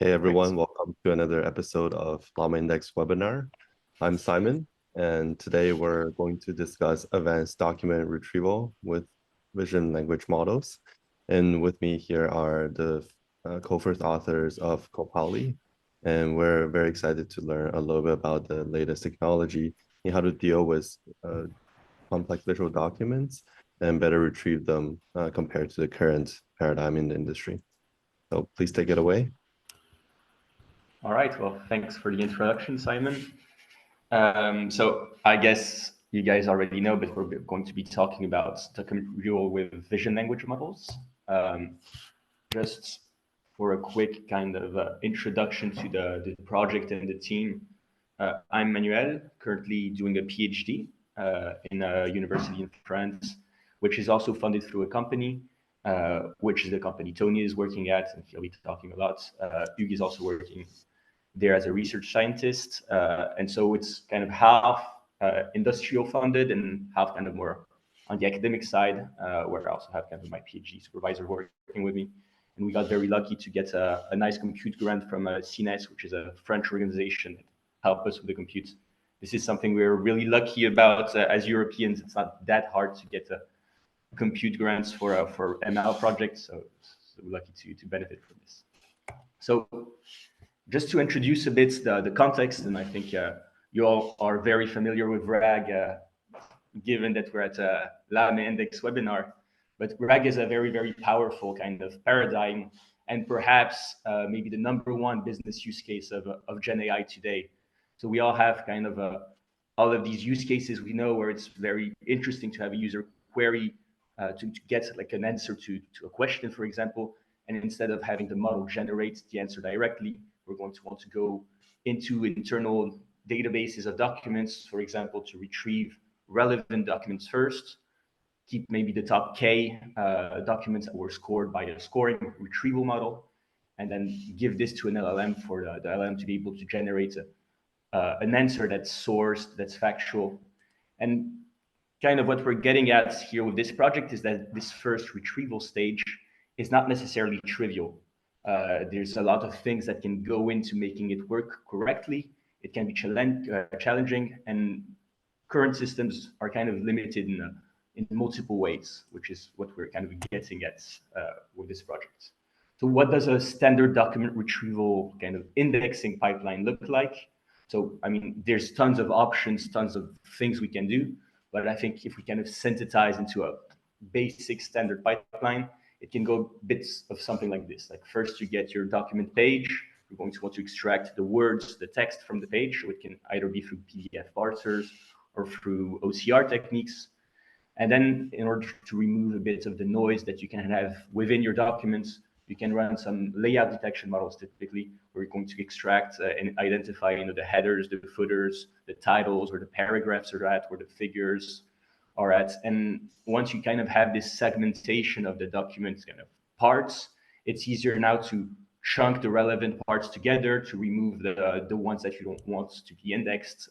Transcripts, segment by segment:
Hey Perfect. everyone, welcome to another episode of LlamaIndex webinar. I'm Simon, and today we're going to discuss advanced document retrieval with vision language models. And with me here are the co-first authors of ColPali, and we're very excited to learn a little bit about the latest technology and how to deal with complex visual documents and better retrieve them compared to the current paradigm in the industry. So please take it away. All right. Well, thanks for the introduction, Simon. So I guess you guys already know, but we're going to be talking about document retrieval with vision language models. Um, just for a quick kind of introduction to the project and the team, I'm Manuel, currently doing a PhD in a university in France, which is also funded through a company, which is the company Tony is working at, and he'll be talking about. Hugues is also working there as a research scientist. And so it's kind of half industrial funded and half kind of more on the academic side, where I also have kind of my PhD supervisor working with me. And we got very lucky to get a nice compute grant from CNES, which is a French organization that helped us with the compute. This is something we're really lucky about as Europeans. It's not that hard to get compute grants for ML projects, so lucky to benefit from this. So just to introduce a bit the context, and I think you all are very familiar with RAG, given that we're at a LlamaIndex webinar. But RAG is a very, very powerful kind of paradigm, and perhaps maybe the number one business use case of Gen AI today. So we all have kind of all of these use cases we know where it's very interesting to have a user query to get like an answer to a question, for example. And instead of having the model generate the answer directly, we're going to want to go into internal databases of documents, for example, to retrieve relevant documents first, keep maybe the top K documents that were scored by a scoring retrieval model, and then give this to an LLM for the LLM to be able to generate an answer that's sourced, that's factual. And kind of what we're getting at here with this project is that this first retrieval stage is not necessarily trivial. There's a lot of things that can go into making it work correctly. It can be challenging, and current systems are kind of limited in multiple ways, which is what we're kind of getting at with this project. So what does a standard document retrieval kind of indexing pipeline look like? So, I mean, there's tons of options, tons of things we can do, but I think if we kind of synthesize into a basic standard pipeline, it can go bits of something like this. Like first you get your document page, you're going to want to extract the words, the text from the page. So it can either be through PDF parsers or through OCR techniques. And then in order to remove a bit of the noise that you can have within your documents, you can run some layout detection models typically, where you're going to extract and identify the headers, the footers, the titles, or the paragraphs are at, where the figures are at. And once you kind of have this segmentation of the document kind of parts, it's easier now to chunk the relevant parts together, to remove the ones that you don't want to be indexed,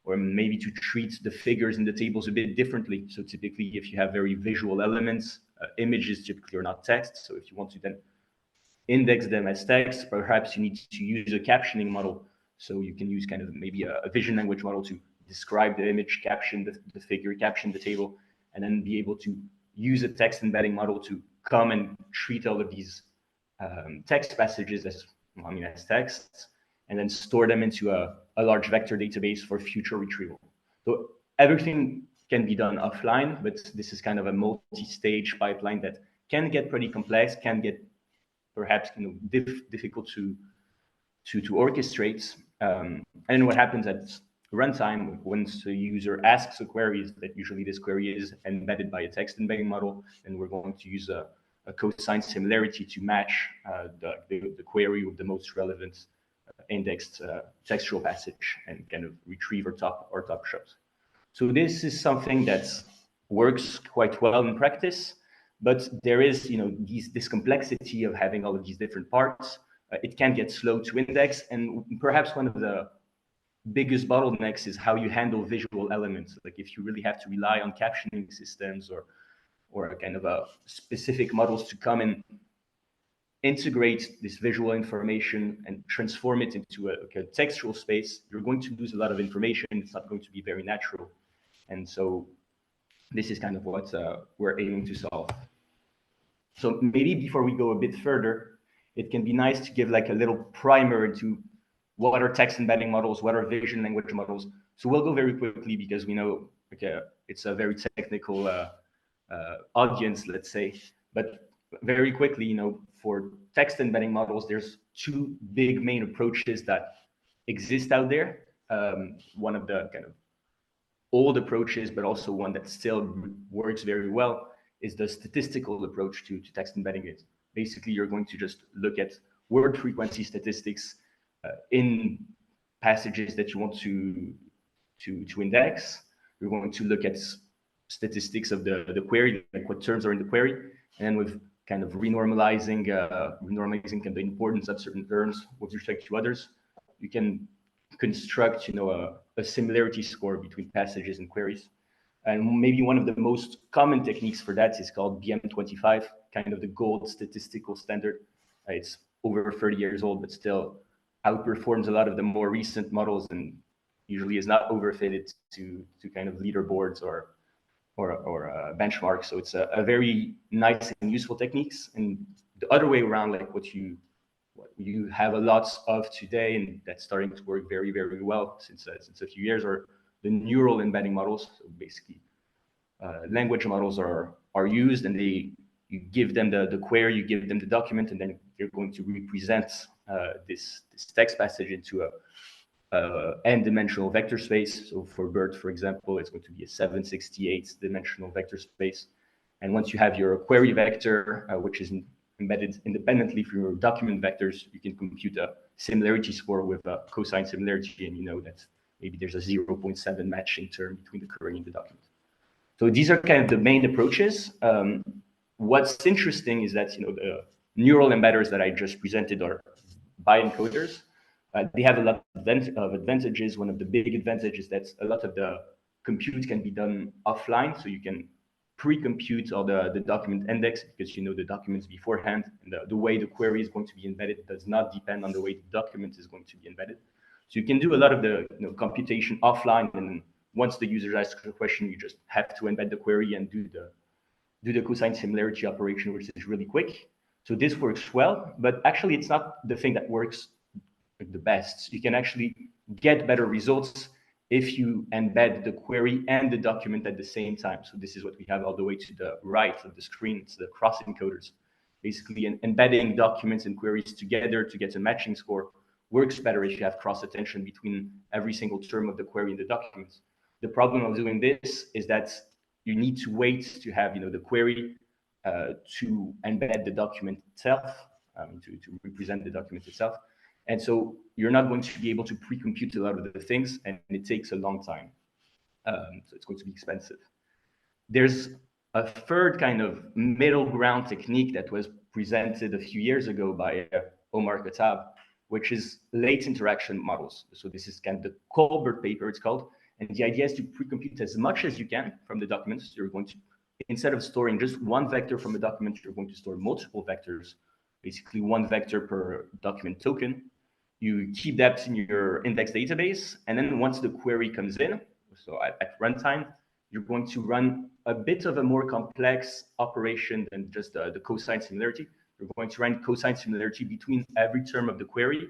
or maybe to treat the figures in the tables a bit differently. So typically, if you have very visual elements, images typically are not text. So if you want to then index them as text, perhaps you need to use a captioning model. So you can use kind of maybe a vision language model to describe the image, caption the figure, caption the table, and then be able to use a text embedding model to come and treat all of these text passages as text, and then store them into a large vector database for future retrieval. So everything can be done offline, but this is kind of a multi-stage pipeline that can get pretty complex, can get perhaps difficult to orchestrate. And what happens at runtime, once the user asks a query, is that usually this query is embedded by a text embedding model, and we're going to use a cosine similarity to match the query with the most relevant indexed textual passage and kind of retrieve our top shots. So this is something that works quite well in practice, but there is this complexity of having all of these different parts. It can get slow to index, and perhaps one of the biggest bottlenecks is how you handle visual elements. Like if you really have to rely on captioning systems or kind of a specific models to come and integrate this visual information and transform it into a textual space, you're going to lose a lot of information. It's not going to be very natural. And so this is kind of what we're aiming to solve. So maybe before we go a bit further, it can be nice to give like a little primer into what are text embedding models, what are vision language models. So we'll go very quickly because we know it's a very technical audience, let's say. But very quickly, for text embedding models, there's two big main approaches that exist out there. One of the kind of old approaches, but also one that still works very well, is the statistical approach to text embedding. It basically, you're going to just look at word frequency statistics in passages that you want to index. You're going to look at statistics of the query, like what terms are in the query, and then with kind of renormalizing kind of the importance of certain terms with respect to others, you can construct a similarity score between passages and queries. And maybe one of the most common techniques for that is called BM25, kind of the gold statistical standard. It's over 30 years old, but still outperforms a lot of the more recent models and usually is not overfitted to kind of leaderboards or benchmarks. So it's a very nice and useful techniques. And the other way around, like what you have a lot of today, and that's starting to work very, very well since a few years, are the neural embedding models. So basically, language models are used, and you give them the query, you give them the document, and then you're going to represent this text passage into a n-dimensional vector space. So for BERT, for example, it's going to be a 768-dimensional vector space. And once you have your query vector, which is embedded independently from your document vectors, you can compute a similarity score with a cosine similarity, and you know that maybe there's a 0.7 matching term between the query and the document. So these are kind of the main approaches. What's interesting is that the neural embedders that I just presented are bioencoders. They have a lot of advantages. One of the big advantages is that a lot of the compute can be done offline, so you can pre-compute all the document index because you know the documents beforehand, and the way the query is going to be embedded does not depend on the way the document is going to be embedded. So you can do a lot of the computation offline, and then once the user asks a question, you just have to embed the query and do the cosine similarity operation, which is really quick. So this works well, but actually it's not the thing that works the best. You can actually get better results if you embed the query and the document at the same time. So this is what we have all the way to the right of the screen. It's the cross encoders. Basically, embedding documents and queries together to get a matching score works better if you have cross attention between every single term of the query and the document. The problem of doing this is that you need to wait to have the query to embed the document itself, to represent the document itself. And so you're not going to be able to pre-compute a lot of the things, and it takes a long time. So it's going to be expensive. There's a third kind of middle ground technique that was presented a few years ago by Omar Khattab, which is late interaction models. So this is kind of the Colbert paper, it's called. And the idea is to pre-compute as much as you can from the documents. You're going to, instead of storing just one vector from a document, you're going to store multiple vectors, basically one vector per document token. You keep that in your index database. And then once the query comes in, so at runtime, you're going to run a bit of a more complex operation than just the cosine similarity. You're going to run cosine similarity between every term of the query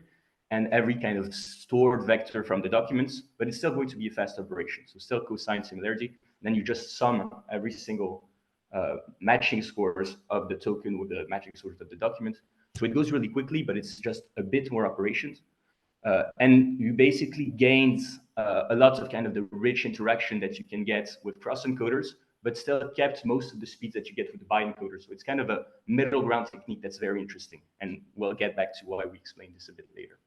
and every kind of stored vector from the documents, but it's still going to be a fast operation. So still cosine similarity. Then you just sum every single matching scores of the token with the matching scores of the document. So it goes really quickly, but it's just a bit more operations. And you basically gained a lot of kind of the rich interaction that you can get with cross encoders, but still kept most of the speeds that you get with the bioencoders. So it's kind of a middle ground technique that's very interesting. And we'll get back to why we explain this a bit later.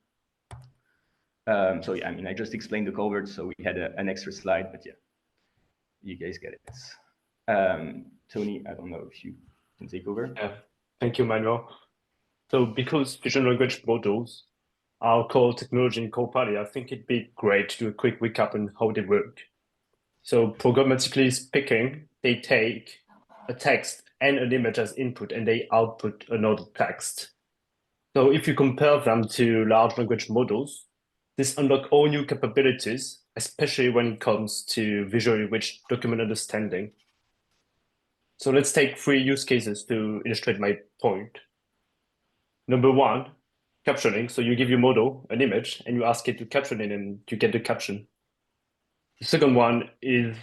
So yeah, I mean, I just explained the Colbert, so we had an extra slide, but yeah, you guys get it. Tony, I don't know if you can take over. Yeah, thank you, Manuel. So because vision language models are core technology in ColPali, I think it'd be great to do a quick recap on how they work. So programmatically speaking, they take a text and an image as input and they output another text. So if you compare them to large language models, this unlocks all new capabilities, especially when it comes to visually rich document understanding. So let's take 3 use cases to illustrate my point. Number 1, captioning. So you give your model an image and you ask it to caption it and you get the caption. The second one is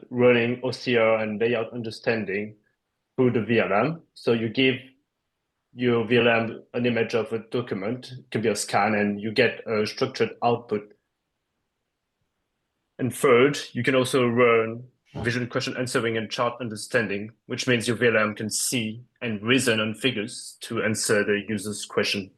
running OCR and layout understanding through the VLM. So you give your VLM an image of a document, it can be a scan, and you get a structured output. And third, you can also run vision question answering and chart understanding, which means your VLM can see and reason on figures to answer the user's question.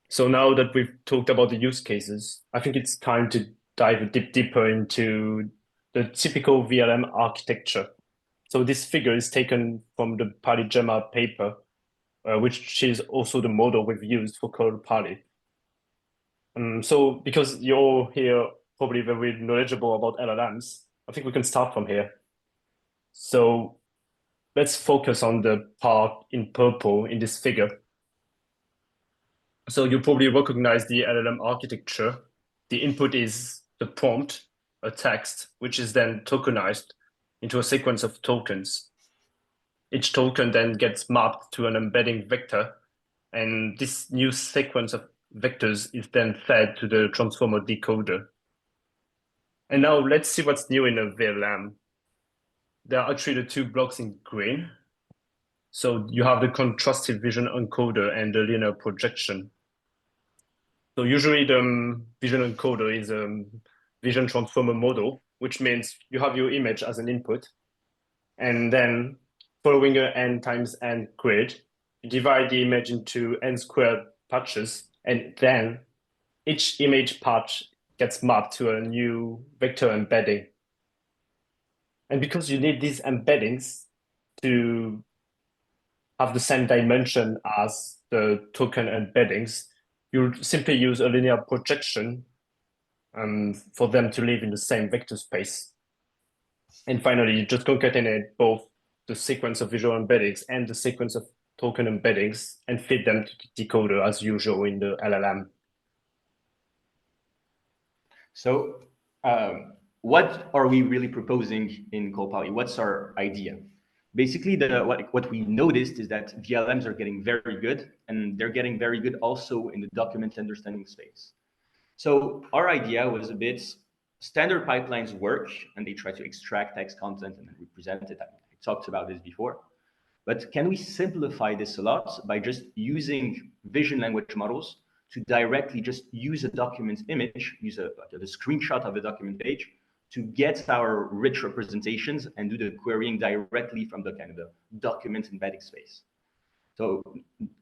So now that we've talked about the use cases, I think it's time to dive a bit deeper into the typical VLM architecture. So this figure is taken from the PaliJamma paper, which is also the model we've used for ColPali. So because you're here probably very knowledgeable about LLMs, I think we can start from here. So let's focus on the part in purple in this figure. So you probably recognize the LLM architecture. The input is the prompt, a text, which is then tokenized into a sequence of tokens. Each token then gets mapped to an embedding vector, and this new sequence of vectors is then fed to the transformer decoder. And now let's see what's new in a VLM. There are actually the 2 blocks in green. So you have the contrastive vision encoder and the linear projection. So usually the vision encoder is a vision transformer model, which means you have your image as an input, and then following a n times n grid, you divide the image into n squared patches, and then each image patch gets mapped to a new vector embedding. And because you need these embeddings to have the same dimension as the token embeddings, you simply use a linear projection for them to live in the same vector space. And finally, you just concatenate both the sequence of visual embeddings and the sequence of token embeddings and feed them to the decoder as usual in the LLM. So what are we really proposing in ColPali? What's our idea? Basically, what we noticed is that VLMs are getting very good, and they're getting very good also in the document understanding space. So our idea was a bit standard pipelines work, and they try to extract text content and then represent it. I talked about this before. But can we simplify this a lot by just using vision language models to directly just use a document image, use the screenshot of a document page to get our rich representations and do the querying directly from the kind of the document embedding space. So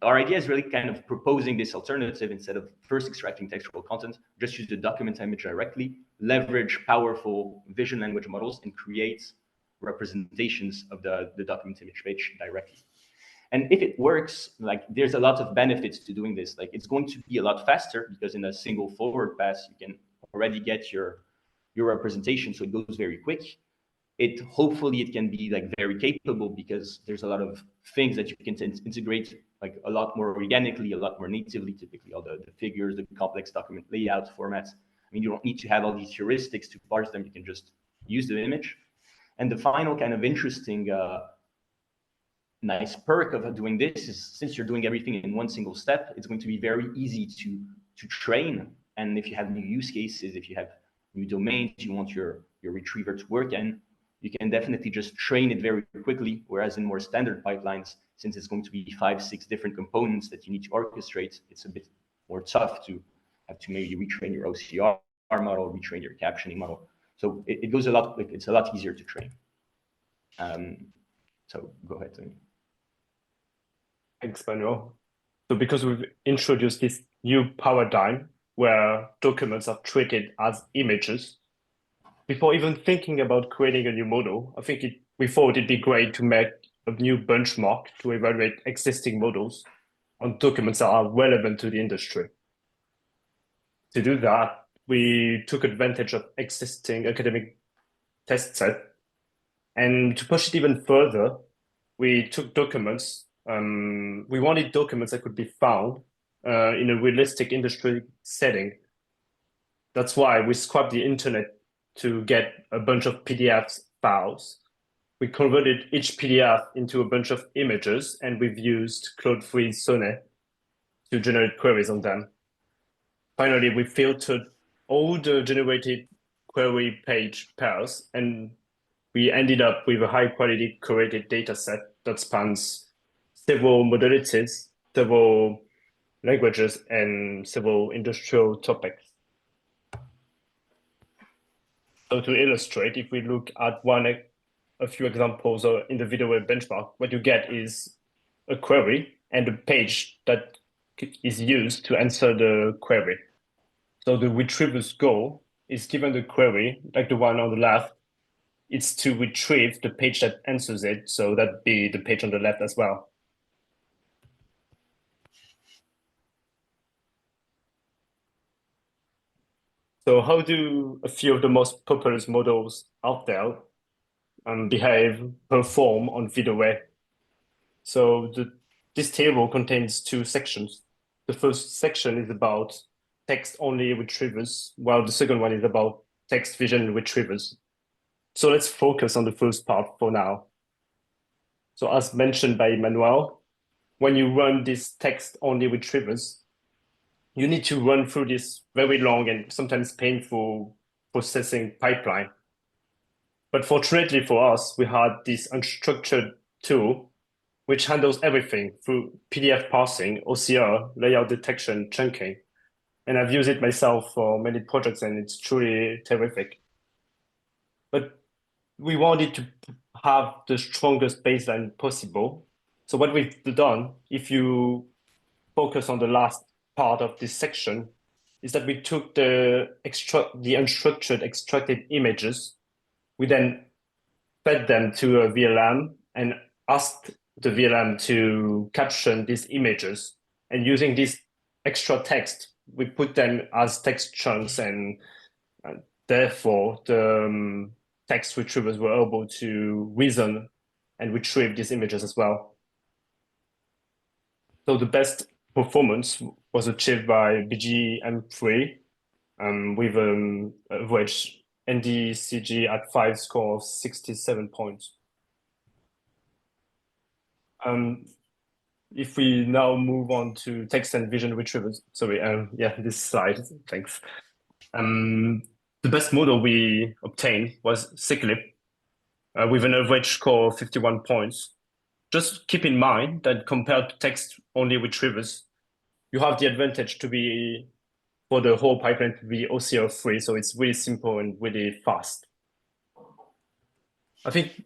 our idea is really kind of proposing this alternative. Instead of first extracting textual content, just use the document image directly, leverage powerful vision language models, and create representations of the document image page directly. And if it works, like there's a lot of benefits to doing this. Like it's going to be a lot faster because in a single forward pass, you can already get your representation. So it goes very quick. Hopefully it can be like very capable because there's a lot of things that you can integrate like a lot more organically, a lot more natively, typically all the figures, the complex document layout formats. I mean, you don't need to have all these heuristics to parse them. You can just use the image. And the final kind of interesting, nice perk of doing this is since you're doing everything in one single step, it's going to be very easy to train. And if you have new use cases, if you have new domains you want your retriever to work in, you can definitely just train it very quickly. Whereas in more standard pipelines, since it's going to be 5, 6 different components that you need to orchestrate, it's a bit more tough to have to maybe retrain your OCR model, retrain your captioning model. So it goes a lot, like it's a lot easier to train. So go ahead, Tony. Thanks, Manuel. So because we've introduced this new paradigm where documents are treated as images, before even thinking about creating a new model, I think we thought it'd be great to make a new benchmark to evaluate existing models on documents that are relevant to the industry. To do that, we took advantage of existing academic test set. And to push it even further, we took documents we wanted documents that could be found in a realistic industry setting. That's why we scrubbed the internet to get a bunch of PDF files. We converted each PDF into a bunch of images, and we've used Claude-free Sonnet to generate queries on them. Finally, we filtered all the generated query page pairs, and we ended up with a high-quality curated data set that spans several modalities, several languages, and several industrial topics. So to illustrate, if we look at a few examples in the ViDoRe benchmark, what you get is a query and a page that is used to answer the query. So the retriever's goal is, given the query, like the one on the left, it's to retrieve the page that answers it. So that'd be the page on the left as well. So how do a few of the most popular models out there perform on ViDoRe? So this table contains two sections. The first section is about text-only retrievers, while the second one is about text vision retrievers. So let's focus on the first part for now. So as mentioned by Emmanuel, when you run these text-only retrievers, you need to run through this very long and sometimes painful processing pipeline. But fortunately for us, we had this unstructured tool which handles everything through PDF parsing, OCR, layout detection, chunking. And I've used it myself for many projects, and it's truly terrific. But we wanted to have the strongest baseline possible. So what we've done, if you focus on the last part of this section, is that we took the unstructured extracted images. We then fed them to a VLM and asked the VLM to caption these images. And using this extra text, we put them as text chunks, and therefore the text retrievers were able to reason and retrieve these images as well. So the best performance was achieved by BGM3 with an average NDCG at 5 score of 67 points. If we now move on to text and vision retrievers, sorry, yeah, this slide, thanks. The best model we obtained was Cyclip with an average score of 51 points. Just keep in mind that compared to text-only retrievers, you have the advantage to be, for the whole pipeline, to be OCR-free, so it's really simple and really fast. I think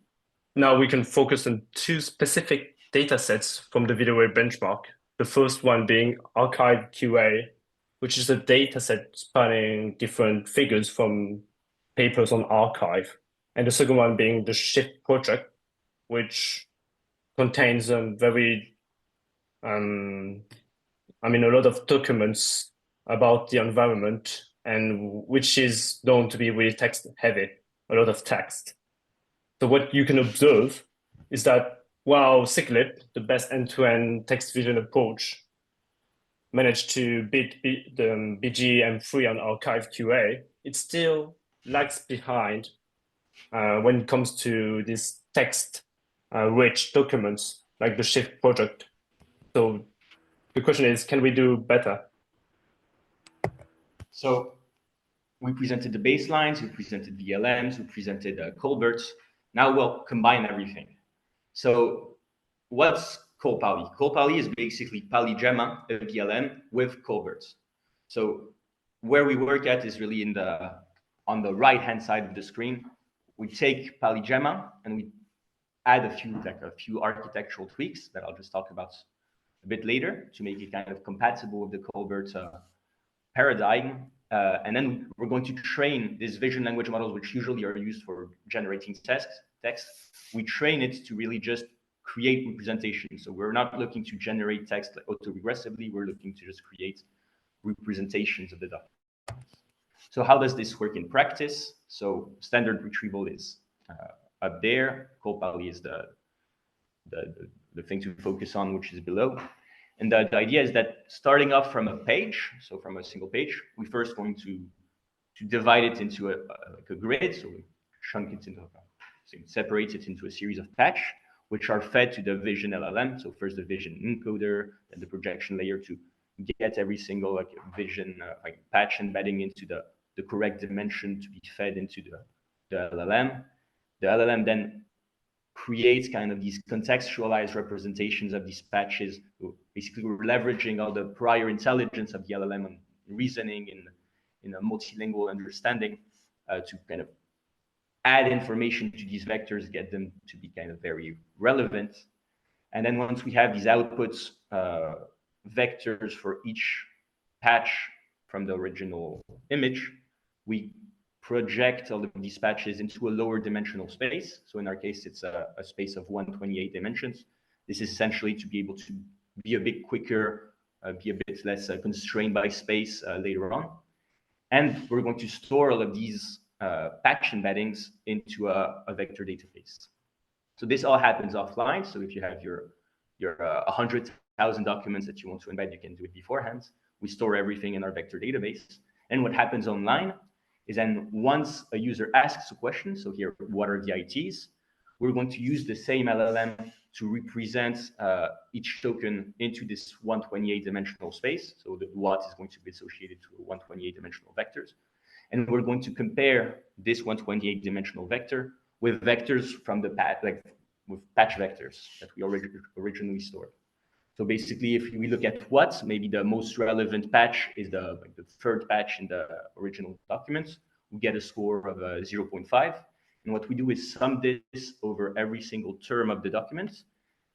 now we can focus on two specific data sets from the ViDoRe benchmark. The first one being Archive QA, which is a data set spanning different figures from papers on archive. And the second one being the Shift project, which contains a lot of documents about the environment, and which is known to be really text heavy, a lot of text. So what you can observe is that while Cyclip, the best end-to-end text vision approach, managed to beat the BGM3 on Archive QA, it still lags behind when it comes to these text-rich documents like the Shift project. So the question is, can we do better? So we presented the baselines, we presented VLMs, we presented Colberts. Now we'll combine everything. So what's ColPali? ColPali is basically PaliGemma, a VLM with Colberts. So where we work at is really on the right-hand side of the screen. We take PaliGemma and we add a few architectural tweaks that I'll just talk about a bit later to make it kind of compatible with the Colbert paradigm. And then we're going to train these vision language models, which usually are used for generating text. We train it to really just create representation. So we're not looking to generate text autoregressively. We're looking to just create representations of the document. So how does this work in practice? So standard retrieval is up there. ColPali is the the thing to focus on, which is below. And the idea is that starting off from a page, so from a single page, we first going to divide it into a grid. So we chunk it into, so separate it into a series of patch, which are fed to the vision LLM. So first the vision encoder, then the projection layer to get every single vision patch embedding into the correct dimension to be fed into the LLM. The LLM then creates kind of these contextualized representations of these patches. Basically, we're leveraging all the prior intelligence of the LLM and reasoning in a multilingual understanding to kind of add information to these vectors, get them to be kind of very relevant. And then once we have these outputs, vectors for each patch from the original image, we project all of these patches into a lower dimensional space. So in our case, it's a space of 128 dimensions. This is essentially to be able to be a bit quicker, be a bit less constrained by space later on. And we're going to store all of these patch embeddings into a vector database. So this all happens offline. So if you have your 100,000 documents that you want to embed, you can do it beforehand. We store everything in our vector database. And what happens online is then once a user asks a question, so here, what are the ITs? We're going to use the same LLM to represent each token into this 128 dimensional space. So the what is going to be associated to 128 dimensional vectors. And we're going to compare this 128 dimensional vector with vectors from the patch, with patch vectors that we originally stored. So basically, if we look at what, maybe the most relevant patch is the third patch in the original documents, we get a score of 0.5. And what we do is sum this over every single term of the document,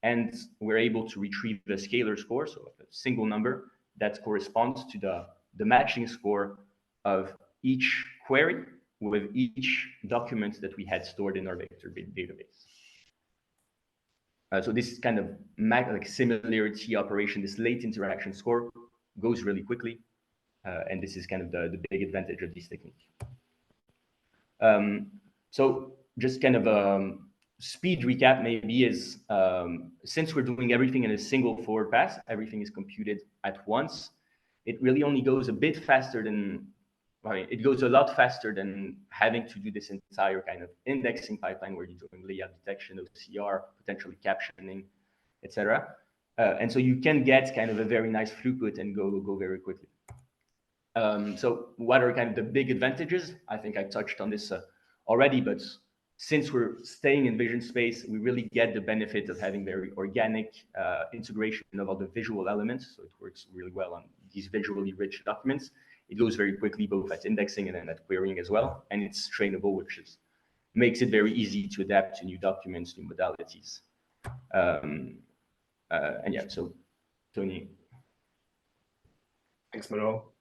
and we're able to retrieve the scalar score, so a single number that corresponds to the matching score of each query with each document that we had stored in our vector database. So this kind of similarity operation, this late interaction score goes really quickly. And this is kind of the big advantage of this technique. So just kind of speed recap maybe is, since we're doing everything in a single forward pass, everything is computed at once. It really only goes a bit faster than, it goes a lot faster than having to do this entire kind of indexing pipeline where you're doing layout detection, OCR, potentially captioning, etc. And so you can get kind of a very nice throughput and go very quickly. So what are kind of the big advantages? I think I touched on this already, but since we're staying in vision space, we really get the benefit of having very organic integration of all the visual elements. So it works really well on these visually rich documents. It goes very quickly, both at indexing and then at querying as well. And it's trainable, which makes it very easy to adapt to new documents, new modalities. And yeah, so Tony. Thanks, Manuel.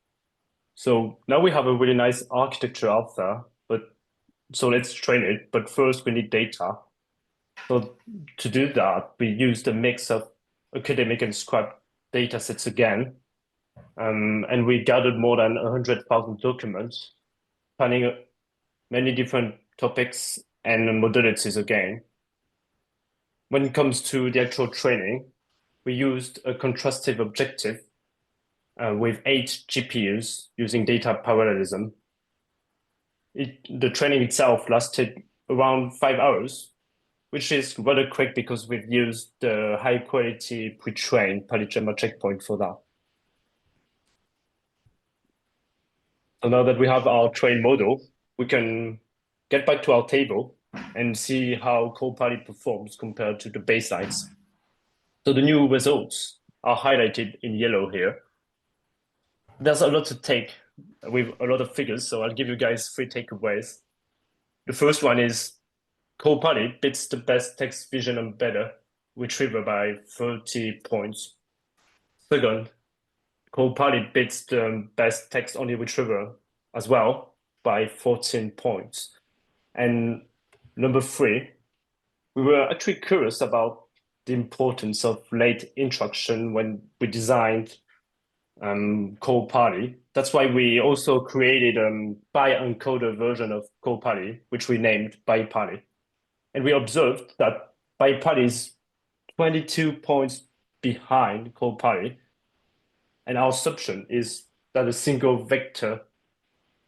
So now we have a really nice architecture out there, so let's train it. But first we need data. So to do that, we used a mix of academic and Scrap data sets again. And we gathered more than 100,000 documents, spanning many different topics and modalities again. When it comes to the actual training, we used a contrastive objective with 8 GPUs using data parallelism. The training itself lasted around 5 hours, which is rather quick because we've used the high quality pre-trained PaliGemma checkpoint for that. So now that we have our trained model, we can get back to our table and see how ColPali performs compared to the baselines. So the new results are highlighted in yellow here. There's a lot to take with a lot of figures, so I'll give you guys 3 takeaways. The first one is ColPali beats the best text vision embedder retriever by 30 points. Second, ColPali beats the best text-only retriever as well by 14 points. And number 3, we were actually curious about the importance of late interaction when we designed ColPali. That's why we also created a by-encoder version of ColPali, which we named ByPali. And we observed that ByPali's 22 points behind ColPali. And our assumption is that a single vector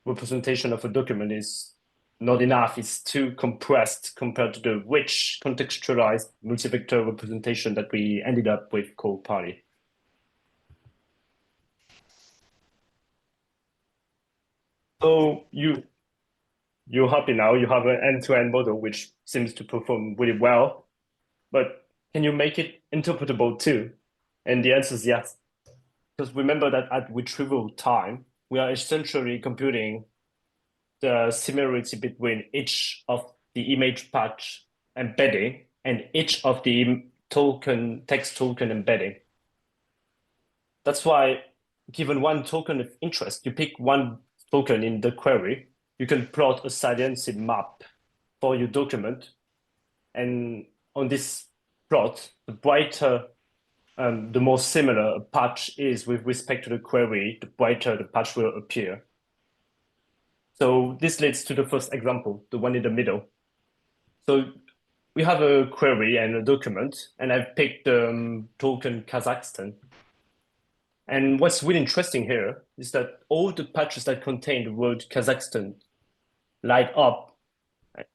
representation of a document is not enough. It's too compressed compared to the rich contextualized multi-vector representation that we ended up with ColPali. So you're happy now. You have an end-to-end model which seems to perform really well, but can you make it interpretable too? And the answer is yes. Because remember that at retrieval time, we are essentially computing the similarity between each of the image patch embedding and each of the text token embedding. That's why, given one token of interest, you pick one token in the query, you can plot a saliency map for your document. And on this plot, the brighter, the more similar a patch is with respect to the query, the brighter the patch will appear. So this leads to the first example, the one in the middle. So we have a query and a document, and I've picked the token Kazakhstan. And what's really interesting here is that all the patches that contain the word Kazakhstan light up.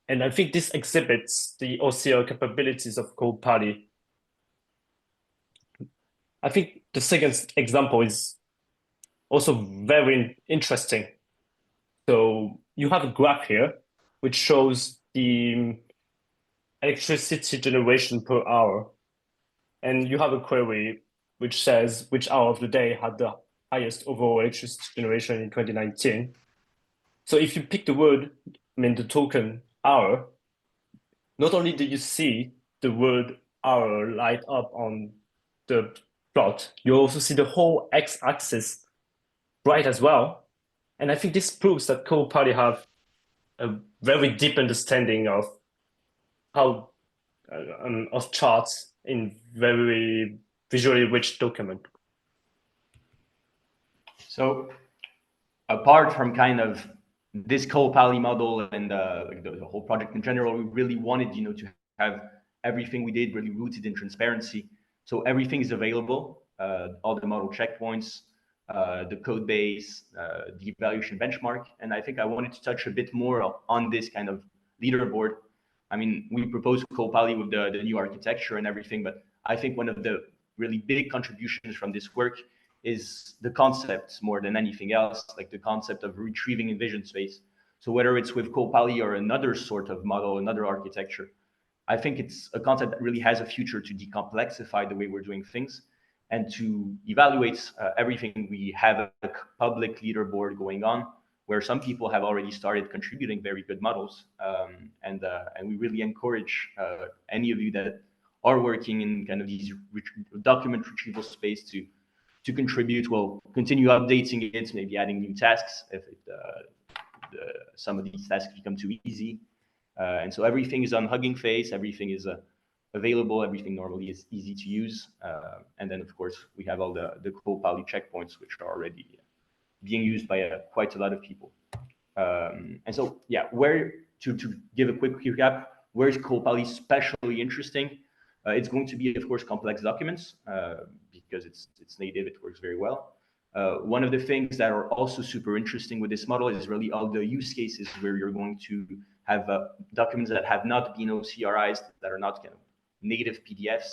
And I think this exhibits the OCR capabilities of ColPali. I think the second example is also very interesting. So you have a graph here, which shows the electricity generation per hour. And you have a query which says which hour of the day had the highest overall electricity generation in 2019. So if you pick the word, the token hour, not only do you see the word hour light up on the plot, you also see the whole x-axis bright as well. And I think this proves that ColPali have a very deep understanding of how of charts in very visually rich document. So apart from kind of this ColPali model and the whole project in general, we really wanted, to have everything we did really rooted in transparency. So everything is available, all the model checkpoints, the code base, the evaluation benchmark. And I think I wanted to touch a bit more on this kind of leaderboard. I mean, we proposed ColPali with the new architecture and everything, but I think one of the really big contributions from this work is the concept more than anything else, like the concept of retrieving in vision space. So whether it's with ColPali or another sort of model, another architecture, I think it's a concept that really has a future to decomplexify the way we're doing things and to evaluate everything. We have a public leaderboard going on where some people have already started contributing very good models. And we really encourage any of you that are working in kind of these document retrieval space to contribute. We'll continue updating it, maybe adding new tasks if some of these tasks become too easy. And so everything is on Hugging Face, everything is available, everything normally is easy to use. And then, of course, we have all the ColPali checkpoints, which are already being used by quite a lot of people. And so, yeah, to give a quick recap, where is ColPali especially interesting? It's going to be, of course, complex documents because it's native, it works very well. One of the things that are also super interesting with this model is really all the use cases where you're going to have documents that have not been OCRized, that are not kind of native PDFs,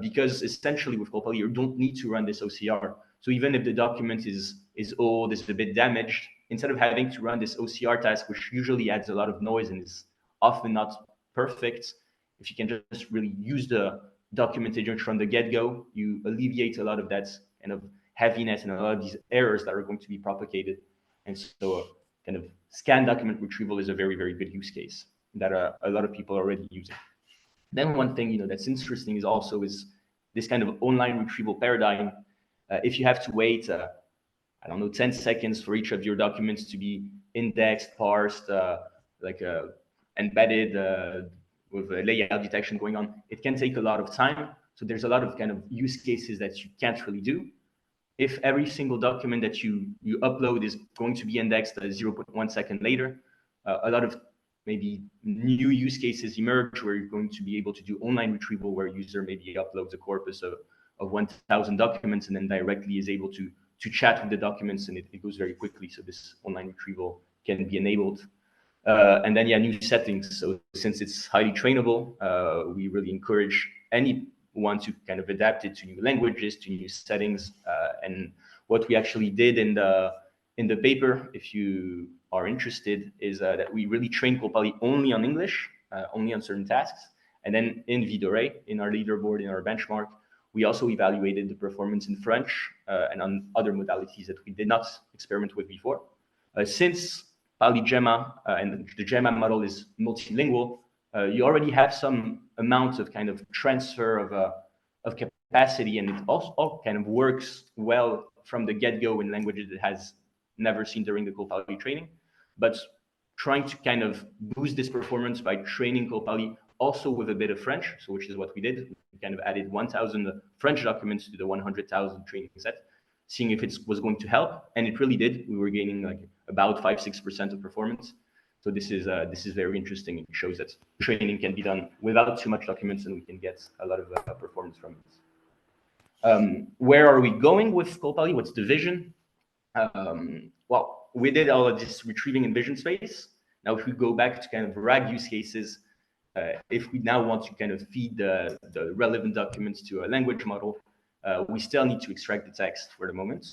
because essentially with ColPali, you don't need to run this OCR. So even if the document is old, is a bit damaged, instead of having to run this OCR task, which usually adds a lot of noise and is often not perfect, if you can just really use the document agent from the get-go, you alleviate a lot of that kind of heaviness and a lot of these errors that are going to be propagated. And so kind of scan document retrieval is a very, very good use case that a lot of people are already using. Then one thing that's interesting is this kind of online retrieval paradigm. If you have to wait, I don't know, 10 seconds for each of your documents to be indexed, parsed, embedded with layout detection going on, it can take a lot of time. So there's a lot of kind of use cases that you can't really do. If every single document that you upload is going to be indexed 0.1 second later, a lot of maybe new use cases emerge where you're going to be able to do online retrieval, where a user maybe uploads a corpus of 1,000 documents and then directly is able to chat with the documents, and it goes very quickly. So this online retrieval can be enabled. And then, yeah, new settings. So since it's highly trainable, we really encourage anyone to kind of adapt it to new languages, to new settings. And what we actually did in the paper, if you are interested, is that we really trained ColPali only on English, only on certain tasks. And then in ViDoRe, in our leaderboard, in our benchmark, we also evaluated the performance in French and on other modalities that we did not experiment with before. Since PaliGemma and the Gemma model is multilingual, you already have some amount of kind of transfer of capacity, and it also kind of works well from the get-go in languages it has never seen during the ColPali training. But trying to kind of boost this performance by training ColPali also with a bit of French, so which is what we did. We kind of added 1,000 French documents to the 100,000 training set, seeing if it was going to help, and it really did. We were gaining like about 5-6% of performance. So this is very interesting. It shows that training can be done without too much documents, and we can get a lot of performance from it. Where are we going with ColPali? What's the vision? Well, we did all of this retrieving in vision space. Now, if we go back to kind of RAG use cases, if we now want to kind of feed the relevant documents to a language model, we still need to extract the text for the moment.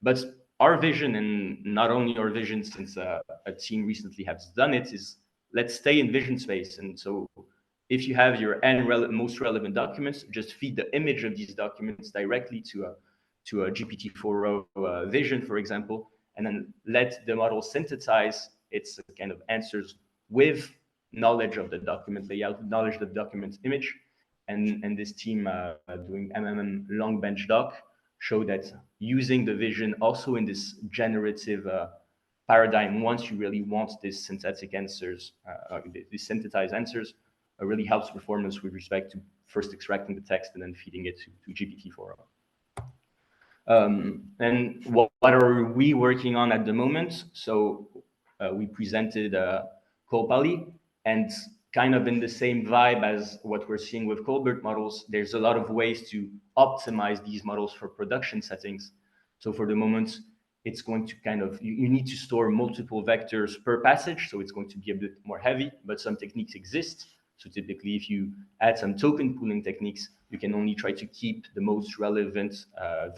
But our vision, and not only our vision, since a team recently has done it, is let's stay in vision space. And so if you have your most relevant documents, just feed the image of these documents directly to a GPT-4o vision, for example, and then let the model synthesize its kind of answers with knowledge of the document layout, knowledge of the document image. And this team doing MMM long bench doc show that using the vision also in this generative paradigm, once you really want this synthetic answers, these synthesized answers, really helps performance with respect to first extracting the text and then feeding it to GPT-4o. And what are we working on at the moment? So we presented ColPali, and kind of in the same vibe as what we're seeing with Colbert models, there's a lot of ways to optimize these models for production settings. So for the moment, it's going to kind of, you need to store multiple vectors per passage, so it's going to be a bit more heavy, but some techniques exist. So typically, if you add some token pooling techniques, you can only try to keep the most relevant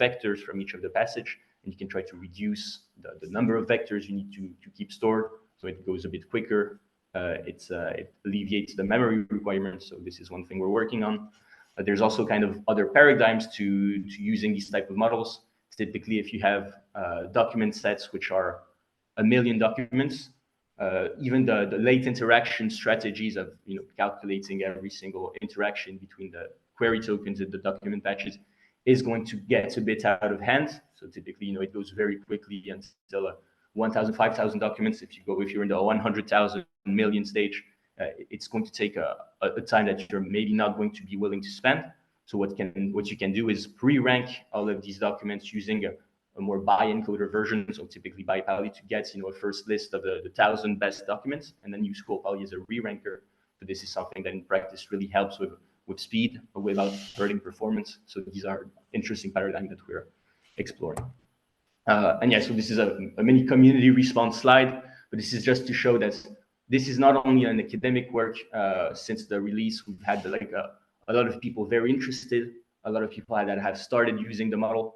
vectors from each of the passage, and you can try to reduce the number of vectors you need to keep stored, so it goes a bit quicker. It alleviates the memory requirements, so this is one thing we're working on. There's also kind of other paradigms to using these type of models. Typically, if you have document sets which are 1 million documents, even the late interaction strategies of calculating every single interaction between the query tokens and the document batches is going to get a bit out of hand. So typically, it goes very quickly until 1,000, 5,000 documents. If you're in the 100,000 million stage, it's going to take a time that you're maybe not going to be willing to spend. So what you can do is pre-rank all of these documents using a more by-encoder version, so typically by Pali, to get a first list of the 1,000 best documents, and then use ColPali as a re-ranker. So this is something that in practice really helps with speed without hurting performance. So these are interesting paradigms that we're exploring. And yeah, so this is a mini community response slide, but this is just to show that this is not only an academic work. Since the release, we've had a lot of people very interested, a lot of people that have started using the model.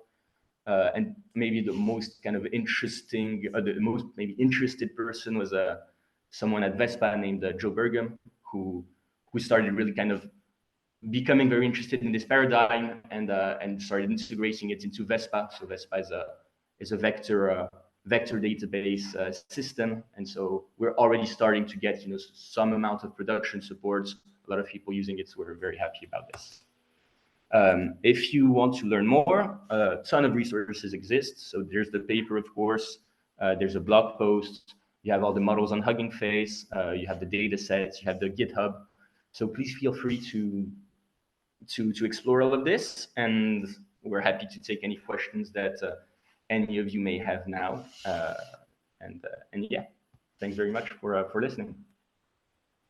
And maybe the most kind of interesting, the most maybe interested person was someone at Vespa named Joe Burgum, who started really kind of becoming very interested in this paradigm and started integrating it into Vespa. So Vespa is a vector database system, and so we're already starting to get some amount of production support. A lot of people using it, so we're very happy about this. If you want to learn more, a ton of resources exist. So there's the paper, of course. There's a blog post. You have all the models on Hugging Face. You have the data sets. You have the GitHub. So please feel free to explore all of this. And we're happy to take any questions that any of you may have now. And yeah. thanks very much for listening.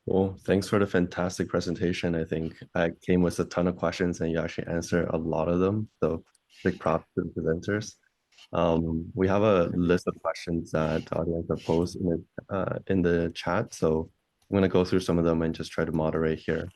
Well, thanks for the fantastic presentation. I think I came with a ton of questions and you actually answered a lot of them. So big props to the presenters. We have a list of questions that the audience have posed in the chat. So I'm going to go through some of them and just try to moderate here.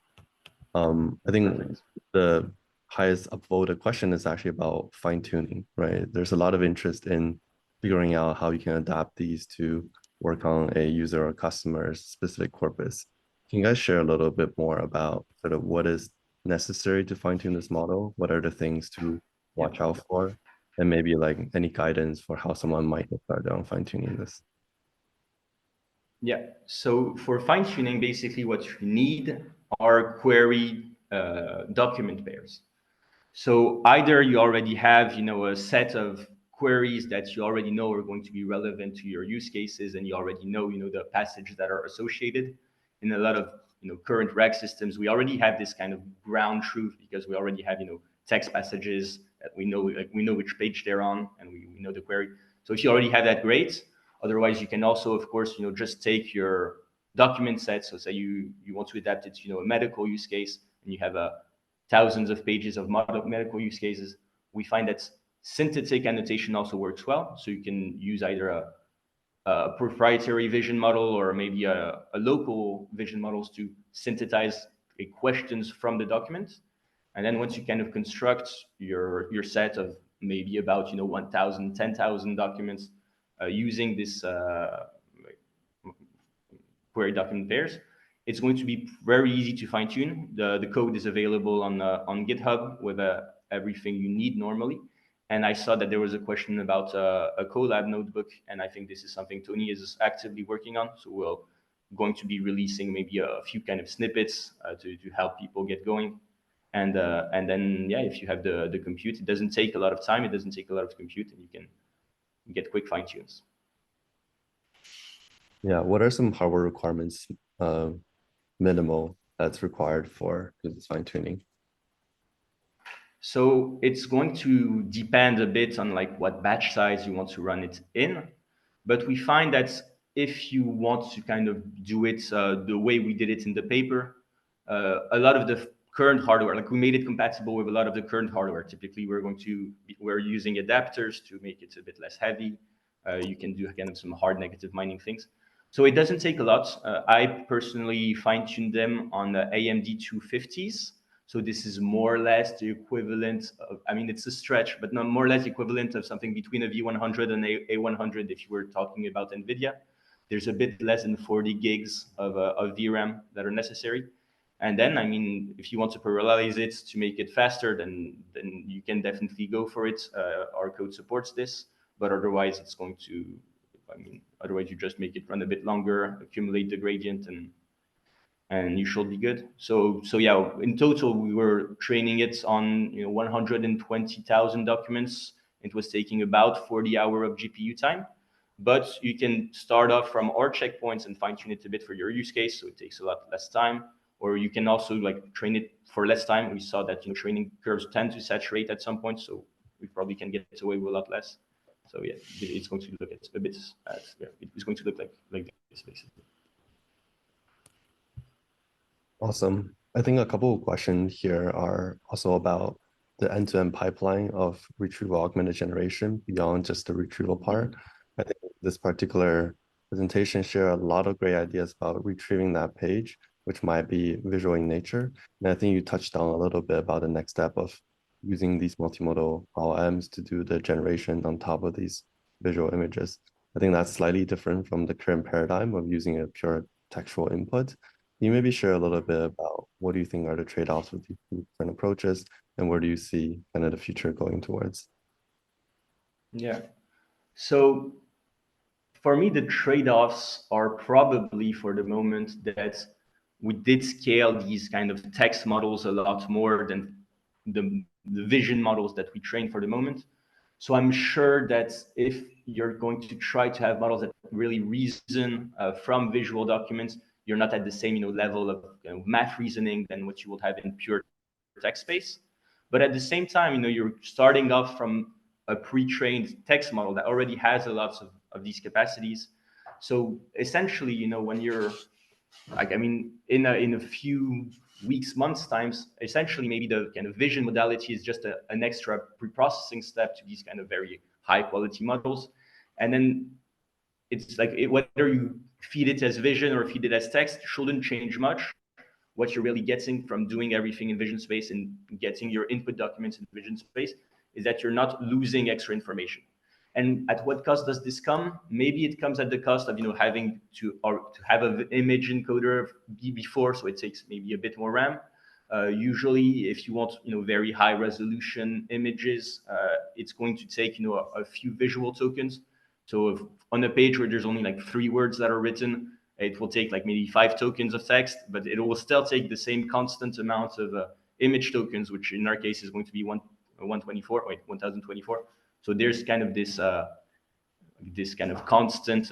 I think the highest upvoted question is actually about fine-tuning, right? There's a lot of interest in figuring out how you can adapt these to work on a user or customer's specific corpus. Can you guys share a little bit more about sort of what is necessary to fine-tune this model? What are the things to watch out for? And maybe like any guidance for how someone might get started on fine-tuning this? Yeah, so for fine-tuning, basically what you need are query document pairs. So either you already have, a set of queries that you already know are going to be relevant to your use cases, and you already know, the passages that are associated. In a lot of, current reg systems, we already have this kind of ground truth because we already have, text passages that we know which page they're on, and we know the query. So if you already have that, great. Otherwise, you can also, of course, just take your document set. So say you want to adapt it to, a medical use case, and you have thousands of pages of medical use cases. We find that synthetic annotation also works well. So you can use either a proprietary vision model or maybe a local vision models to synthesize questions from the document. And then once you kind of construct your set of maybe about 1,000, 10,000 documents using this query document pairs, it's going to be very easy to fine tune. The code is available on GitHub with everything you need normally. And I saw that there was a question about a Colab notebook, and I think this is something Tony is actively working on. So we're going to be releasing maybe a few kind of snippets to help people get going. And then, yeah, if you have the compute, it doesn't take a lot of time. It doesn't take a lot of compute, and you can get quick fine tunes. Yeah, what are some hardware requirements, minimal, that's required for this fine tuning? So it's going to depend a bit on like what batch size you want to run it in. But we find that if you want to kind of do it the way we did it in the paper, a lot of the current hardware, like we made it compatible with a lot of the current hardware. Typically, we're using adapters to make it a bit less heavy. You can do kind of some hard negative mining things. So it doesn't take a lot. I personally fine-tuned them on the AMD 250s. So this is more or less the equivalent of, I mean, it's a stretch, but not more or less equivalent of something between a V100 and a 100 if you were talking about NVIDIA. There's a bit less than 40 gigs of VRAM that are necessary. And then, I mean, if you want to parallelize it to make it faster, then you can definitely go for it. Our code supports this, but otherwise it's going to, otherwise you just make it run a bit longer, accumulate the gradient, and you should be good. So yeah, in total, we were training it on 120,000 documents. It was taking about 40 hours of GPU time, but you can start off from our checkpoints and fine tune it a bit for your use case, so it takes a lot less time. Or you can also like train it for less time. We saw that training curves tend to saturate at some point, so we probably can get away with a lot less. So yeah, it's going to look at a bit. It's going to look like this basically. Awesome. I think a couple of questions here are also about the end-to-end pipeline of retrieval augmented generation beyond just the retrieval part. I think this particular presentation shares a lot of great ideas about retrieving that page, which might be visual in nature. And I think you touched on a little bit about the next step of using these multimodal LLMs to do the generation on top of these visual images. I think that's slightly different from the current paradigm of using a pure textual input. Can you maybe share a little bit about what do you think are the trade-offs with these different approaches, and where do you see kind of the future going towards? Yeah. So for me, the trade-offs are probably for the moment that we did scale these kind of text models a lot more than the vision models that we train for the moment. So I'm sure that if you're going to try to have models that really reason from visual documents, you're not at the same level of math reasoning than what you would have in pure text space. But at the same time, you're starting off from a pre-trained text model that already has a lot of these capacities. So essentially, you know, when you're like, I mean, in a few weeks, months times, essentially maybe the kind of vision modality is just an extra pre-processing step to these kind of very high quality models. And then it's like whether you feed it as vision or feed it as text shouldn't change much. What you're really getting from doing everything in vision space and getting your input documents in vision space is that you're not losing extra information. And at what cost does this come? Maybe it comes at the cost of, you know, having to have an image encoder before, so it takes maybe a bit more RAM. Usually, if you want, you know, very high resolution images, it's going to take, you know, a few visual tokens. So if on a page where there's only like 3 words that are written, it will take like maybe 5 tokens of text, but it will still take the same constant amount of image tokens, which in our case is going to be 1024. So there's kind of this kind of constant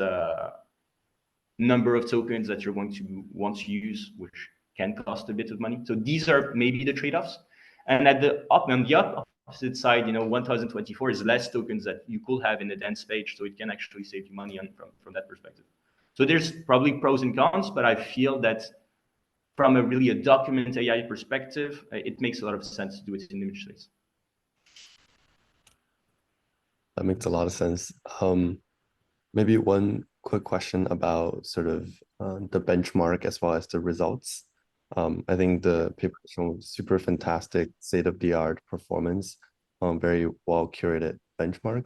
number of tokens that you're going to want to use, which can cost a bit of money. So these are maybe the trade-offs. And on the opposite side, you know, 1024 is less tokens that you could have in a dense page, so it can actually save you money from that perspective. So there's probably pros and cons, but I feel that from a document AI perspective, it makes a lot of sense to do it in image space. That makes a lot of sense. Maybe one quick question about sort of the benchmark as well as the results. I think the paper showed super fantastic state-of-the-art performance, very well curated benchmark.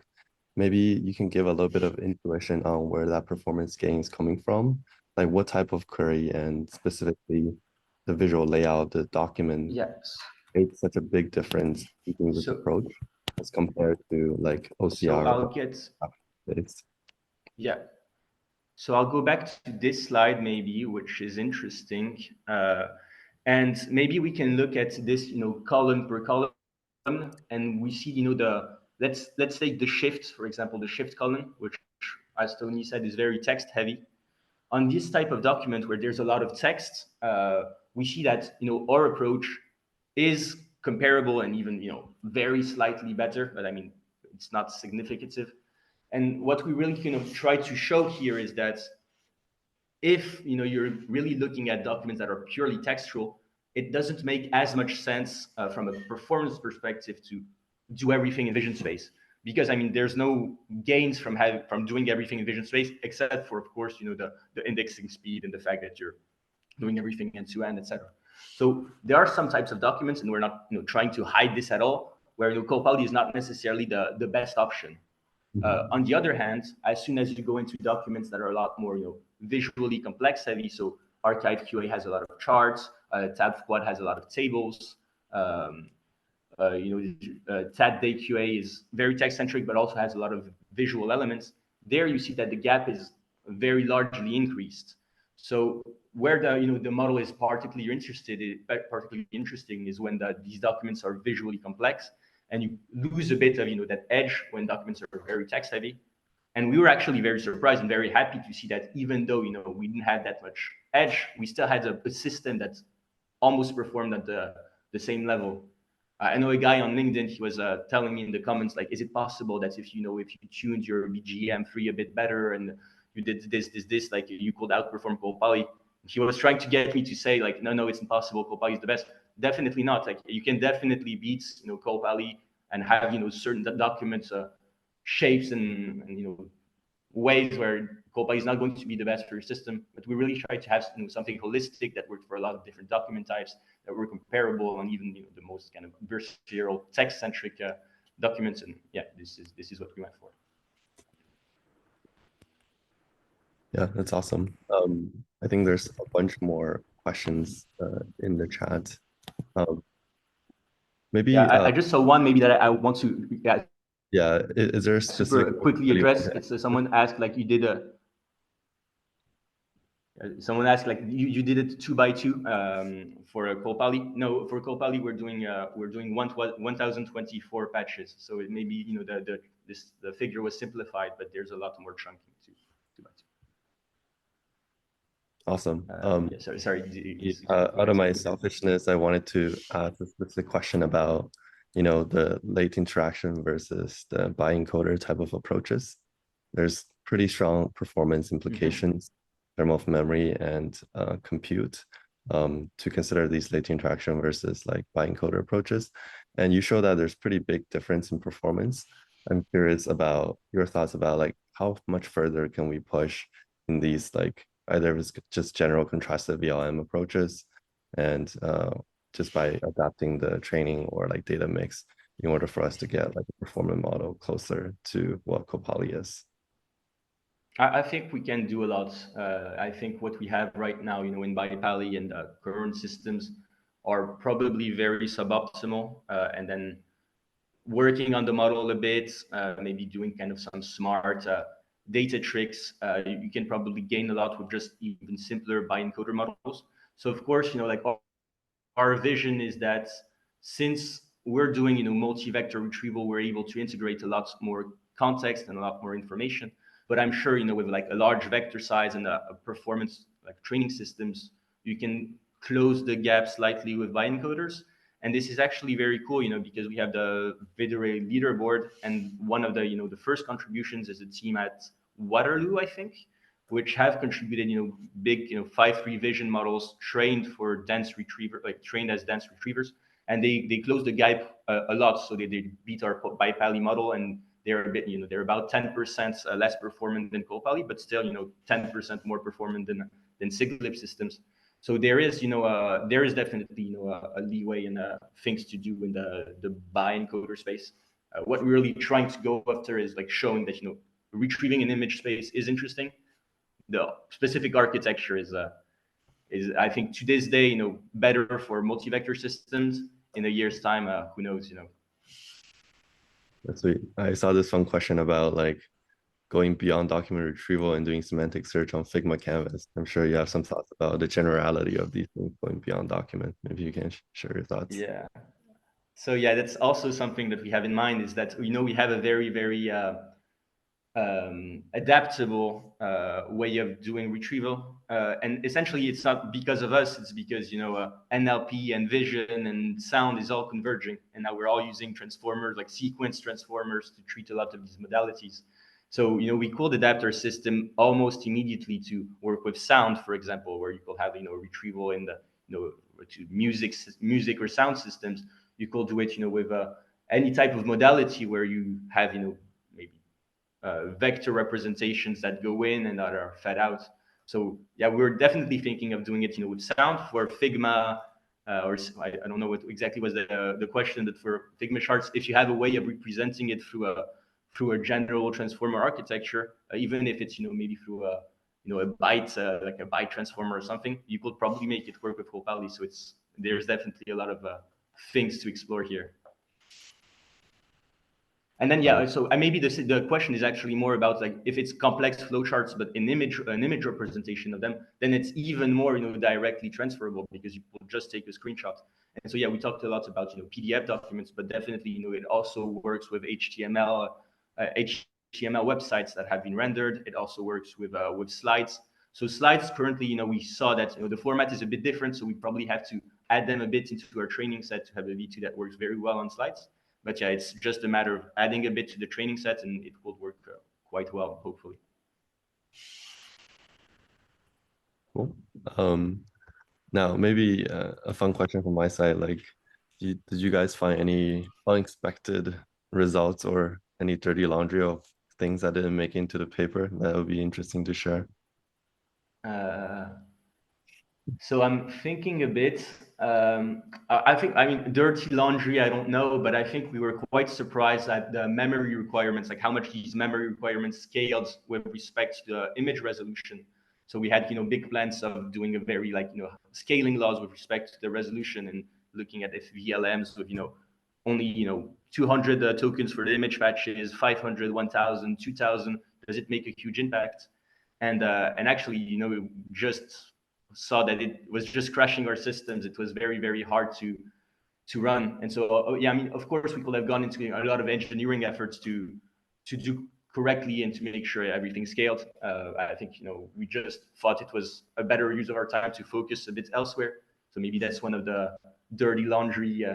Maybe you can give a little bit of intuition on where that performance gain is coming from, like what type of query and specifically the visual layout, the document. Yes. Made such a big difference using this approach as compared to like OCR. Yeah. So I'll go back to this slide maybe, which is interesting. And maybe we can look at this, you know, column per column, and we see, you know, let's take the shift, for example, the shift column, which, as Tony said, is very text heavy. On this type of document where there's a lot of text, we see that, you know, our approach is comparable and even, you know, very slightly better, but I mean, it's not significant. And what we really kind of try to show here is that if, you know, you're really looking at documents that are purely textual, it doesn't make as much sense from a performance perspective to do everything in vision space, because I mean, there's no gains from doing everything in vision space, except for, of course, you know, the indexing speed and the fact that you're doing everything end to end, etc. So there are some types of documents, and we're not, you know, trying to hide this at all, where, you know, ColPali is not necessarily the best option. On the other hand, as soon as you go into documents that are a lot more, you know, visually complex heavy, so Archive QA has a lot of charts, Tab Squad has a lot of tables, you know, TAD Day QA is very text centric, but also has a lot of visual elements. There you see that the gap is very largely increased. So where the model is particularly interesting is when these documents are visually complex, and you lose a bit of, you know, that edge when documents are very text heavy. And we were actually very surprised and very happy to see that even though, you know, we didn't have that much edge, we still had a system that almost performed at the same level. I know a guy on LinkedIn, he was telling me in the comments, like, is it possible that if you tuned your BGM3 a bit better and you did this, like, you could outperform ColPali? He was trying to get me to say, like, no, it's impossible. ColPali is the best. Definitely not. Like, you can definitely beat, you know, ColPali and have, you know, certain documents, shapes and, you know, ways where ColPali is not going to be the best for your system. But we really try to have, you know, something holistic that works for a lot of different document types, that were comparable, and even, you know, the most kind of versatile text-centric documents. And yeah, this is what we went for. Yeah, that's awesome. I think there's a bunch more questions in the chat. Maybe I just saw one maybe that I want to is there a specific super quickly address? It's someone asked, like, you did someone asked, like, you did it 2 by 2 for a ColPali. No, for ColPali we're doing 1024 patches. So it may be, you know, the figure was simplified, but there's a lot more chunking to 2 by 2. Awesome. Yeah, sorry. Out of my selfishness, I wanted to ask a specific question about, you know, the late interaction versus the by encoder type of approaches. There's pretty strong performance implications in terms of memory and compute to consider these late interaction versus like bi-encoder approaches. And you show that there's pretty big difference in performance. I'm curious about your thoughts about like how much further can we push in these like either it's just general contrastive VLM approaches and just by adapting the training or like data mix in order for us to get like a performance model closer to what ColPali is. I think we can do a lot. I think what we have right now, in BiPali and current systems are probably very suboptimal. And then working on the model a bit, maybe doing kind of some smart data tricks, you can probably gain a lot with just even simpler bi-encoder models. So of course, like our vision is that since we're doing, multi-vector retrieval, we're able to integrate a lot more context and a lot more information. But I'm sure, with like a large vector size and a performance like training systems, you can close the gap slightly with bi-encoders. And this is actually very cool, because we have the ViDoRe leaderboard, and one of the, the first contributions is a team at Waterloo, I think, which have contributed, big, 5-3 vision models trained for dense retriever, like trained as dense retrievers, and they closed the gap a lot. So they beat our BiPali model, and they're a bit, they're about 10% less performant than ColPali, but still, 10% more performant than SIGLIP systems. So there is, there is definitely, a leeway and things to do in the bi-encoder space. What we're really trying to go after is like showing that, retrieving an image space is interesting. The specific architecture is I think to this day, better for multi-vector systems. In a year's time, who knows, That's sweet. I saw this fun question about like going beyond document retrieval and doing semantic search on Figma Canvas. I'm sure you have some thoughts about the generality of these things going beyond document. Maybe you can share your thoughts. Yeah. So yeah, that's also something that we have in mind, is that, we have a very, very adaptable way of doing retrieval. And essentially, it's not because of us, it's because, NLP and vision and sound is all converging. And now we're all using transformers, like sequence transformers, to treat a lot of these modalities. So, we could adapt our system almost immediately to work with sound, for example, where you could have, retrieval in the, to music or sound systems. You could do it, with any type of modality where you have, maybe vector representations that go in and that are fed out. So yeah, we're definitely thinking of doing it, with sound for Figma, or I don't know what exactly was the question, but for Figma charts, if you have a way of representing it through a general transformer architecture, even if it's, maybe through a a byte, like a byte transformer or something, you could probably make it work with ColPali. So there's definitely a lot of things to explore here. And then yeah, so maybe the question is actually more about like if it's complex flowcharts, but an image representation of them, then it's even more directly transferable, because you will just take a screenshot. And so yeah, we talked a lot about PDF documents, but definitely it also works with HTML websites that have been rendered. It also works with slides. So slides currently, we saw that the format is a bit different, so we probably have to add them a bit into our training set to have a V2 that works very well on slides. But yeah, it's just a matter of adding a bit to the training set, and it will work quite well, hopefully. Cool. Now maybe a fun question from my side, like, did you guys find any unexpected results or any dirty laundry of things that didn't make it into the paper that would be interesting to share? So I'm thinking a bit. I mean, dirty laundry, I don't know, but I think we were quite surprised at the memory requirements, like how much these memory requirements scaled with respect to the image resolution. So we had, big plans of doing a very scaling laws with respect to the resolution, and looking at if VLMs with, only, 200 tokens for the image patches, 500, 1,000, 2,000, does it make a huge impact? And actually, we just saw that it was just crashing our systems. It was very, very hard to run. And so, yeah, I mean, of course, we could have gone into a lot of engineering efforts to do correctly and to make sure everything scaled. I think, we just thought it was a better use of our time to focus a bit elsewhere. So maybe that's one of the dirty laundry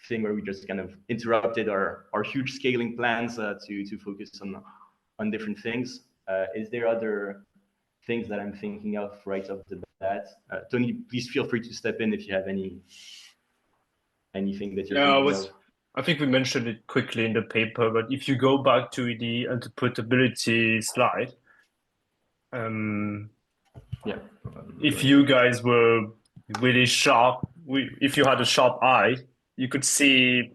thing where we just kind of interrupted our huge scaling plans to focus on different things. Is there other things that I'm thinking of right off the bat? Tony, please feel free to step in if you have anything that you're thinking of. I think we mentioned it quickly in the paper, but if you go back to the interpretability slide, if you guys were really sharp, if you had a sharp eye, you could see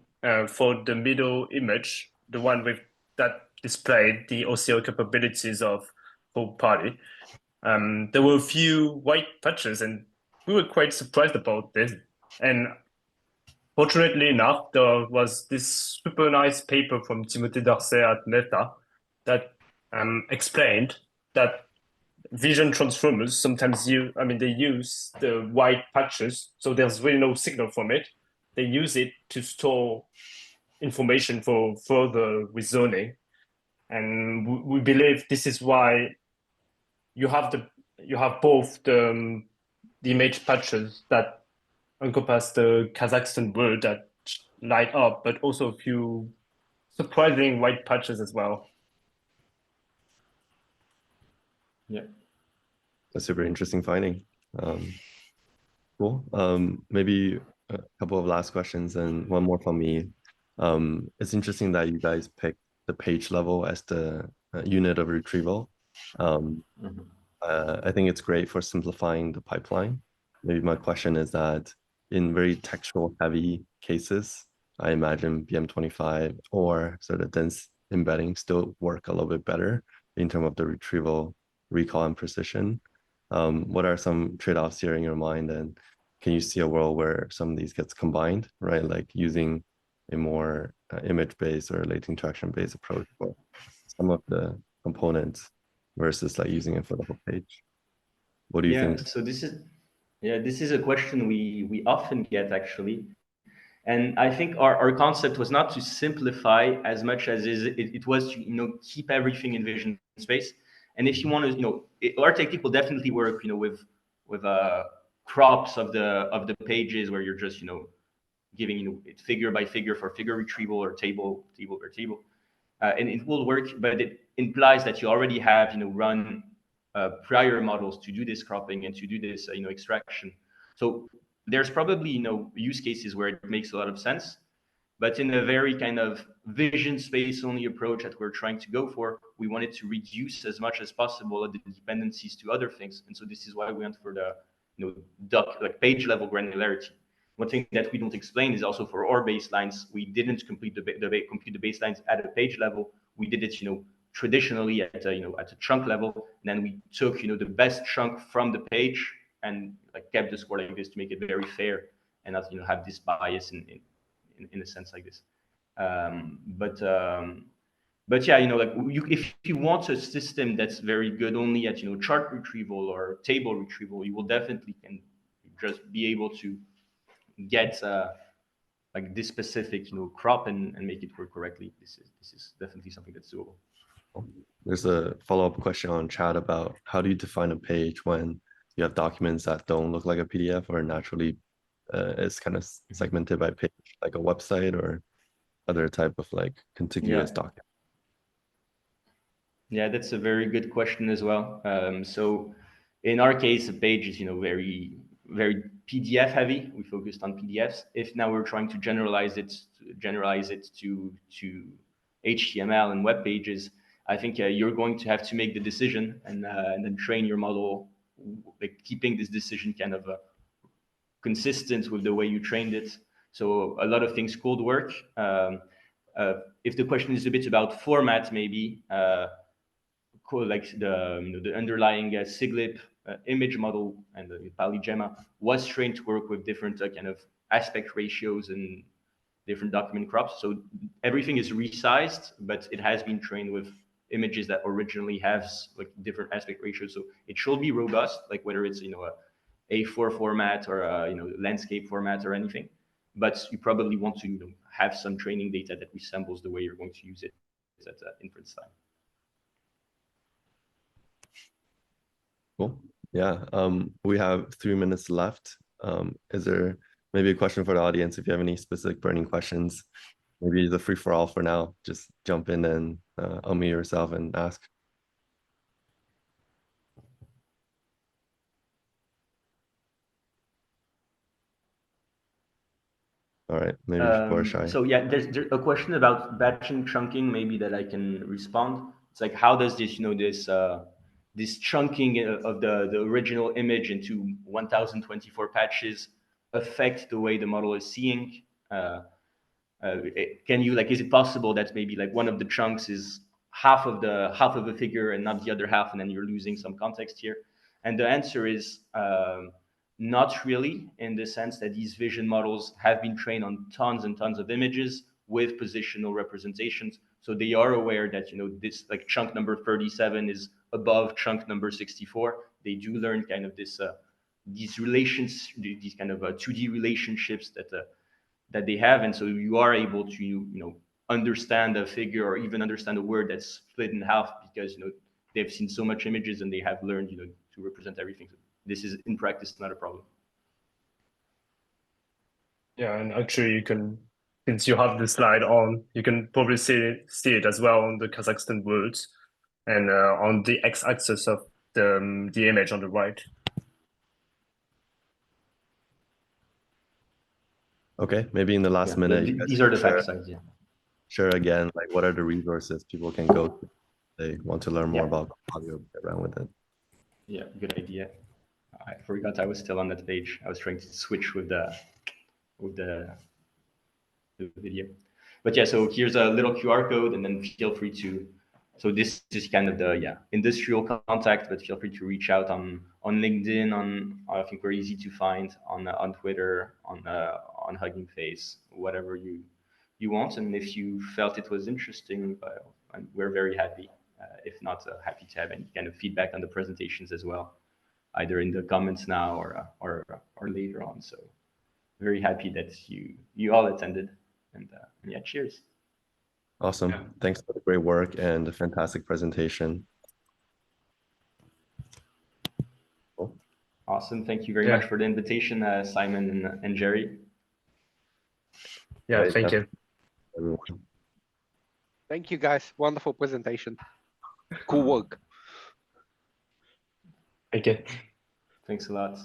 for the middle image, the one with that displayed the OCR capabilities of ColPali, there were a few white patches, and we were quite surprised about this. And fortunately enough, there was this super nice paper from Timothée Darcet at Meta that explained that vision transformers sometimes they use the white patches, so there's really no signal from it. They use it to store information for further reasoning, and we believe this is why you have both the image patches that encompass the Kazakhstan word that light up, but also a few surprising white patches as well. Yeah. A super interesting finding. Cool. Maybe a couple of last questions and one more from me. It's interesting that you guys picked the page level as the unit of retrieval. I think it's great for simplifying the pipeline. Maybe my question is that in very textual heavy cases, I imagine BM25 or sort of dense embedding still work a little bit better in terms of the retrieval, recall, and precision. What are some trade-offs here in your mind, and can you see a world where some of these gets combined, right? Like using a more image-based or late interaction-based approach for some of the components versus like using it for the whole page? What do you think? So this is a question we often get, actually. And I think our concept was not to simplify as much as it was to keep everything in vision space. And if you want to our technique will definitely work with crops of the pages where you're just giving it figure by figure for figure retrieval or table by table, and it will work. But it implies that you already have run prior models to do this cropping and to do this extraction. So there's probably use cases where it makes a lot of sense, but in a very kind of vision space only approach that we're trying to go for, we wanted to reduce as much as possible the dependencies to other things. And so this is why we went for the like page level granularity. One thing that we don't explain is also for our baselines, we didn't compute the baselines at a page level. We did it traditionally at a chunk level, and then we took the best chunk from the page and like kept the score like this to make it very fair and not have this bias in a sense like this. But yeah, like if you want a system that's very good only at chart retrieval or table retrieval, you will definitely can just be able to get like this specific crop and make it work correctly. This is definitely something that's doable. There's a follow-up question on chat about how do you define a page when you have documents that don't look like a PDF or naturally is kind of segmented by page, like a website or other type of like contiguous document? Yeah, that's a very good question as well. So in our case, a page is very PDF heavy. We focused on PDFs. If now we're trying to generalize it to HTML and web pages, I think you're going to have to make the decision and then train your model, like keeping this decision kind of consistent with the way you trained it. So a lot of things could work. If the question is a bit about format, maybe like the underlying SIGLIP image model and the PaliGemma was trained to work with different kind of aspect ratios and different document crops. So everything is resized, but it has been trained with images that originally has like different aspect ratios. So it should be robust, like whether it's a A4 format or a landscape format or anything. But you probably want to have some training data that resembles the way you're going to use it at inference time. Cool. Yeah. We have 3 minutes left. Is there maybe a question for the audience? If you have any specific burning questions, maybe the free for all for now. Just jump in and unmute yourself and ask. All right, maybe people are shy. So yeah, there's a question about batching chunking, maybe that I can respond. It's like, how does this, this chunking of the original image into 1024 patches affect the way the model is seeing? Can you, is it possible that maybe like one of the chunks is half of the figure and not the other half, and then you're losing some context here? And the answer is not really, in the sense that these vision models have been trained on tons and tons of images with positional representations. So they are aware that, this like chunk number 37 is above chunk number 64. They do learn kind of these relations, these kind of 2D relationships that they have. And so you are able to, understand a figure or even understand a word that's split in half because, they've seen so much images and they have learned, to represent everything. So this is in practice not a problem. Yeah, and actually you can, since you have the slide on, you can probably see it as well on the Kazakhstan words and on the x-axis of the image on the right. Okay, maybe in the last minute, you guys these are the share, backsides. Yeah. share again, like what are the resources people can go to if they want to learn more about ColPali or get around with it. Yeah, good idea. I forgot I was still on that page. I was trying to switch with the video. But yeah, so here's a little QR code, and then feel free to. So this is kind of the industrial contact, but feel free to reach out on LinkedIn. I think we're easy to find on Twitter, on Hugging Face, whatever you want. And if you felt it was interesting, we're very happy. If not, happy to have any kind of feedback on the presentations as well, either in the comments now or later on. So very happy that you all attended, and yeah, cheers. Awesome. Yeah. Thanks for the great work and the fantastic presentation. Cool. Awesome. Thank you very much for the invitation, Simon and Jerry. Yeah, thank you. Everyone. Thank you, guys. Wonderful presentation. Cool work. Thank you. Thanks a lot.